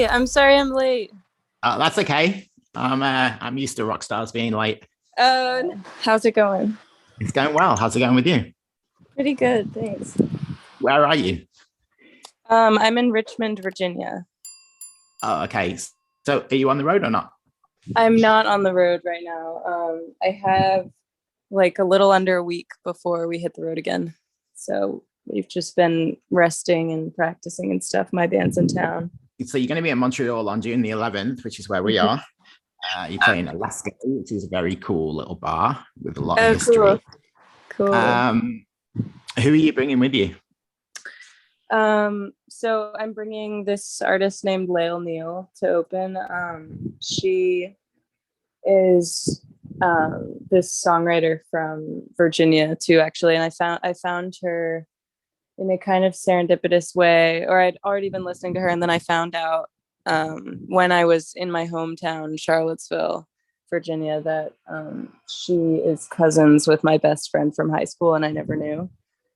Hey, I'm sorry I'm late. That's okay. I'm used to rock stars being late. How's it going? It's going well. How's it going with you? Pretty good, thanks. Where are you? I'm in Richmond, Virginia. Oh, okay. So, are you on the road or not? I'm not on the road right now. I have like a little under a week before we hit the road again. So we've just been resting and practicing and stuff. My band's in town. So, you're going to be in Montreal on June the 11th, which is where we Mhm. are. You play in Alaska, which is a very cool little bar with a lot of Oh, cool. history. Cool. Um, who are you bringing with you? So I'm bringing this artist named Lael Neale to open. She is this songwriter from Virginia too, actually, and I found her in a kind of serendipitous way, or I'd already been listening to her, and then I found out when I was in my hometown, Charlottesville, Virginia, that she is cousins with my best friend from high school, and I never knew.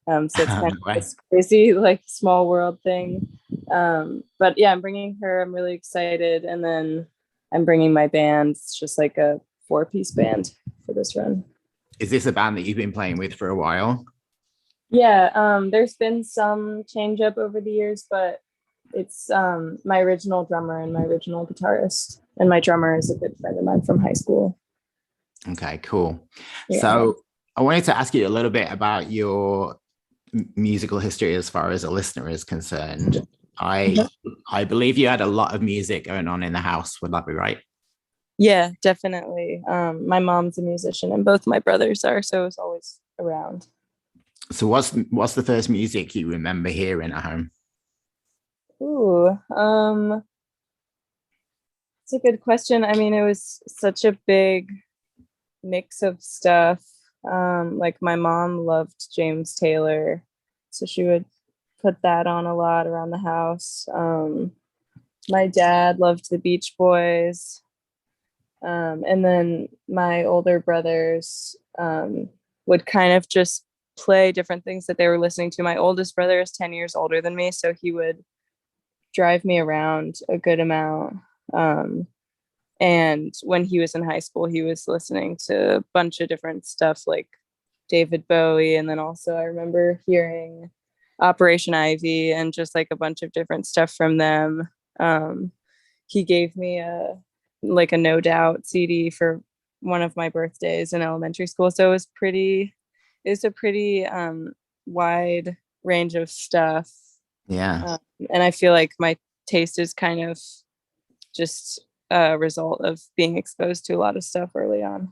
So it's kind No of way. this crazy, like, small world thing. But yeah, I'm bringing her. I'm really excited, and then I'm bringing my band. It's just like a four-piece band for this run. Is this a band that you've been playing with for a while? Yeah, there's been some change up over the years, but it's my original drummer and my original guitarist, and my drummer is a good friend of mine from high school. Okay, cool. Yeah. So, I wanted to ask you a little bit about your musical history as far as a listener is concerned. I believe you had a lot of music going on in the house. Would that be right? Yeah, definitely. My mom's a musician, and both my brothers are, so it's always around. So what's the first music you remember hearing at home? Ooh, it's a good question. I mean, it was such a big mix of stuff. Like my mom loved James Taylor, so she would put that on a lot around the house. My dad loved the Beach Boys. And then my older brothers would kind of just play different things that they were listening to. My oldest brother is 10 years older than me, so he would drive me around a good amount. Um, and when he was in high school, he was listening to a bunch of different stuff like David Bowie. And then also, I remember hearing Operation Ivy and just like a bunch of different stuff from them. He gave me a No Doubt CD for one of my birthdays in elementary school. So it was a pretty wide range of stuff. Yeah. Um, and I feel like my taste is kind of just a result of being exposed to a lot of stuff early on.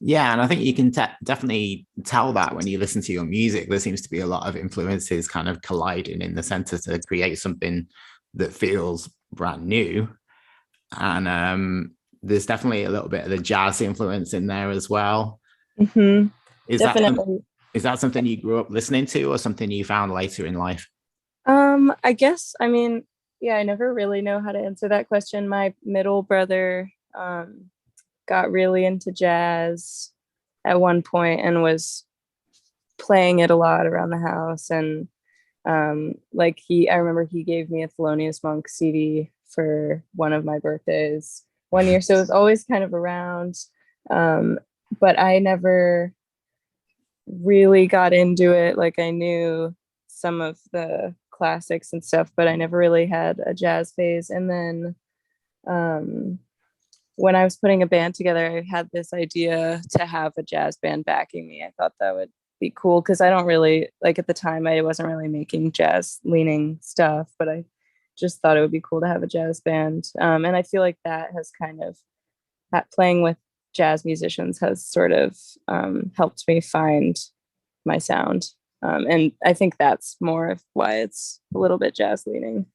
Yeah, and I think you can definitely tell that when you listen to your music. There seems to be a lot of influences kind of colliding in the center to create something that feels brand new. And there's definitely a little bit of the jazz influence in there as well. Mm-hmm. Is that Definitely. is that something you grew up listening to, or something you found later in life? I guess, I mean, yeah, I never really know how to answer that question. My middle brother got really into jazz at one point and was playing it a lot around the house. And like I remember he gave me a Thelonious Monk CD for one of my birthdays one year. So it was always kind of around. Um, but I never really got into it. Like I knew some of the classics and stuff, but I never really had a jazz phase. And then um, when I was putting a band together, I had this idea to have a jazz band backing me. I thought that would be cool because I don't really like at the time I wasn't really making jazz leaning stuff, but I just thought it would be cool to have a jazz band. And I feel like that has kind of that playing with jazz musicians has sort of helped me find my sound. And I think that's more of why it's a little bit jazz leaning.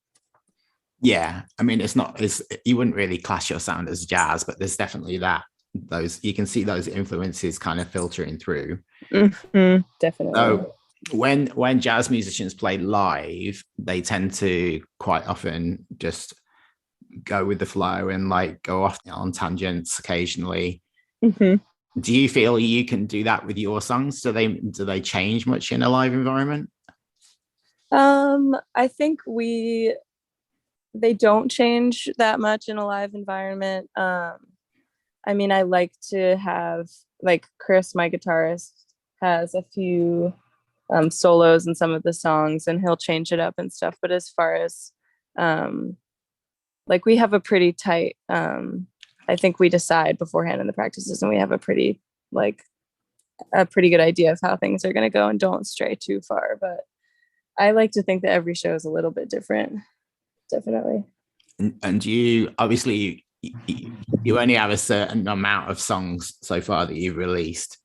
Yeah, I mean, it's you wouldn't really class your sound as jazz, but there's definitely that those you can see those influences kind of filtering through. Mm-hmm, definitely. So when jazz musicians play live, they tend to quite often just go with the flow and like go off on tangents occasionally. Mm-hmm. Do you feel you can do that with your songs? Do they change much in a live environment? I think we they don't change that much in a live environment. I mean, I like to have, like, Chris, my guitarist, has a few solos in some of the songs, and he'll change it up and stuff. But as far as like, we have a pretty tight, I think we decide beforehand in the practices, and we have a pretty good idea of how things are going to go and don't stray too far. But I like to think that every show is a little bit different. Definitely. And you obviously you only have a certain amount of songs so far that you've released.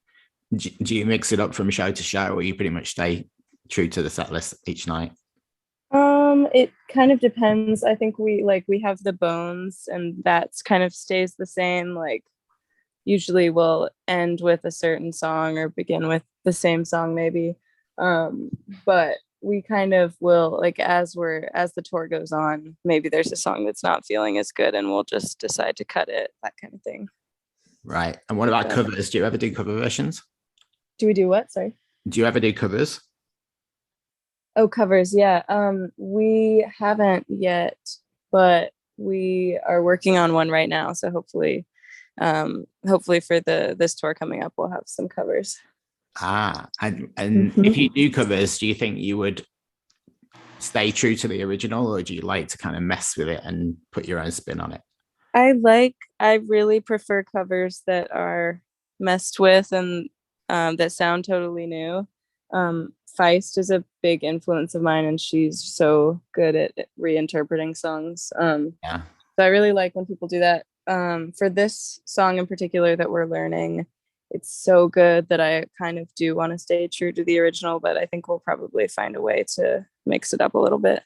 Do you mix it up from show to show, or you pretty much stay true to the set list each night? It kind of depends. I think we have the bones, and that's kind of stays the same. Like, usually we'll end with a certain song or begin with the same song maybe. But we kind of will, like, as the tour goes on, maybe there's a song that's not feeling as good and we'll just decide to cut it, that kind of thing. Right. And what about covers? Do you ever do cover versions? Do we do what? Sorry. Do you ever do covers? Oh, covers. Yeah. We haven't yet, but we are working on one right now. So hopefully for this tour coming up, we'll have some covers. And if you do covers, do you think you would stay true to the original, or do you like to kind of mess with it and put your own spin on it? I really prefer covers that are messed with and that sound totally new. Feist is a big influence of mine, and she's so good at reinterpreting songs. So I really like when people do that. For this song in particular that we're learning, it's so good that I kind of do want to stay true to the original, but I think we'll probably find a way to mix it up a little bit.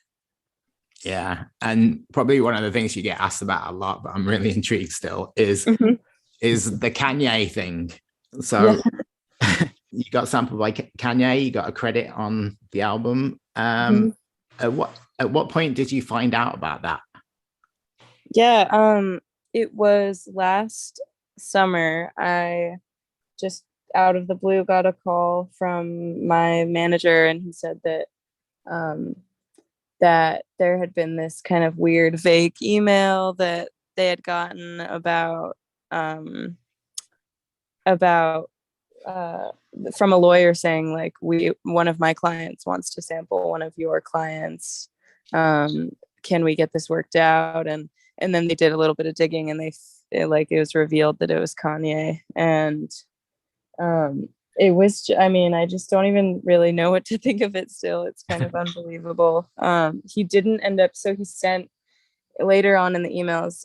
Yeah. And probably one of the things you get asked about a lot, but I'm really intrigued still, is the Kanye thing. So you got sampled by Kanye, you got a credit on the album. At what point did you find out about that? Yeah, it was last summer. I just out of the blue got a call from my manager, and he said that that there had been this kind of weird vague email that they had gotten about from a lawyer saying, like, one of my clients wants to sample one of your clients. Can we get this worked out? And then they did a little bit of digging, and it was revealed that it was Kanye. And it was, I mean, I just don't even really know what to think of it still. It's kind of unbelievable. He didn't end up, so he sent later on in the emails,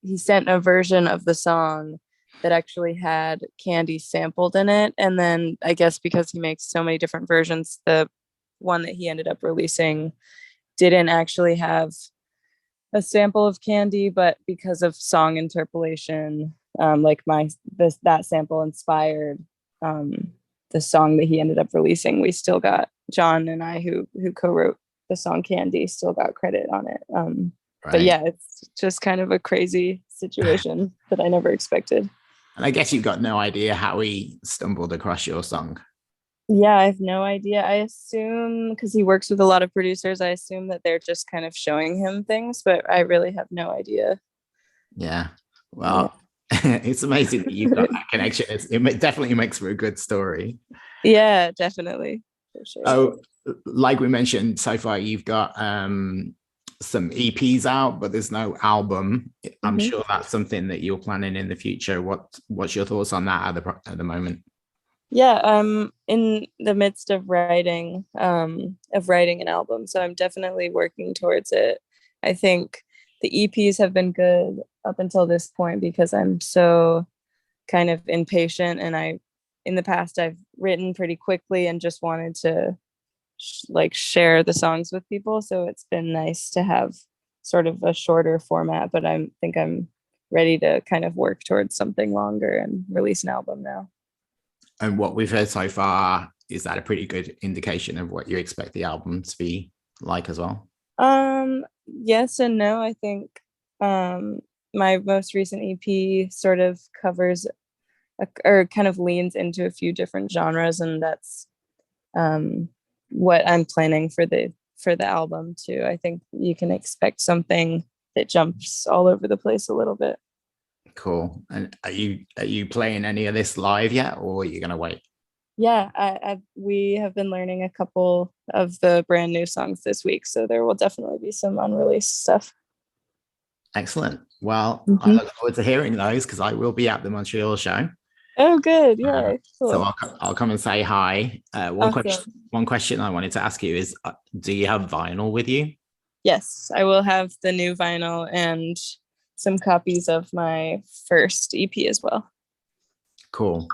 he sent a version of the song that actually had Candy sampled in it. And then I guess because he makes so many different versions, the one that he ended up releasing didn't actually have a sample of Candy, but because of song interpolation, that sample inspired the song that he ended up releasing. We still got John and I, who co-wrote the song Candy, still got credit on it. Right. But yeah, it's just kind of a crazy situation that I never expected. And I guess you've got no idea how he stumbled across your song. Yeah, I have no idea. I assume, because he works with a lot of producers, I assume that they're just kind of showing him things, but I really have no idea. Yeah. Well, it's amazing that you've got that connection. It definitely makes for a good story. Yeah, definitely. For sure. Oh, like we mentioned, so far you've got some EPs out, but there's no album. I'm sure that's something that you're planning in the future. What's your thoughts on that at the moment? Yeah, I'm in the midst of writing an album, so I'm definitely working towards it. I think the EPs have been good up until this point because I'm so kind of impatient, and in the past I've written pretty quickly and just wanted to share the songs with people. So it's been nice to have sort of a shorter format, but I think I'm ready to kind of work towards something longer and release an album now. And what we've heard so far, is that a pretty good indication of what you expect the album to be like as well? Yes and no. I think my most recent EP sort of covers or kind of leans into a few different genres, and that's what I'm planning for the for the album too. I think you can expect something that jumps all over the place a little bit. Cool. And are you playing any of this live yet, or are you gonna wait? Yeah, we have been learning a couple of the brand new songs this week, so there will definitely be some unreleased stuff. Excellent. Well, I look forward to hearing those because I will be at the Montreal show. Oh, good. Yeah. Cool. So I'll come and say hi. Awesome. One question I wanted to ask you is, do you have vinyl with you? Yes, I will have the new vinyl and some copies of my first EP as well. Cool.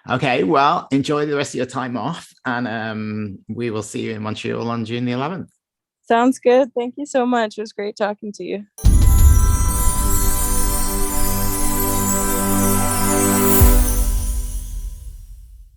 Okay, well, enjoy the rest of your time off, and we will see you in Montreal on June the 11th. Sounds good. Thank you so much. It was great talking to you.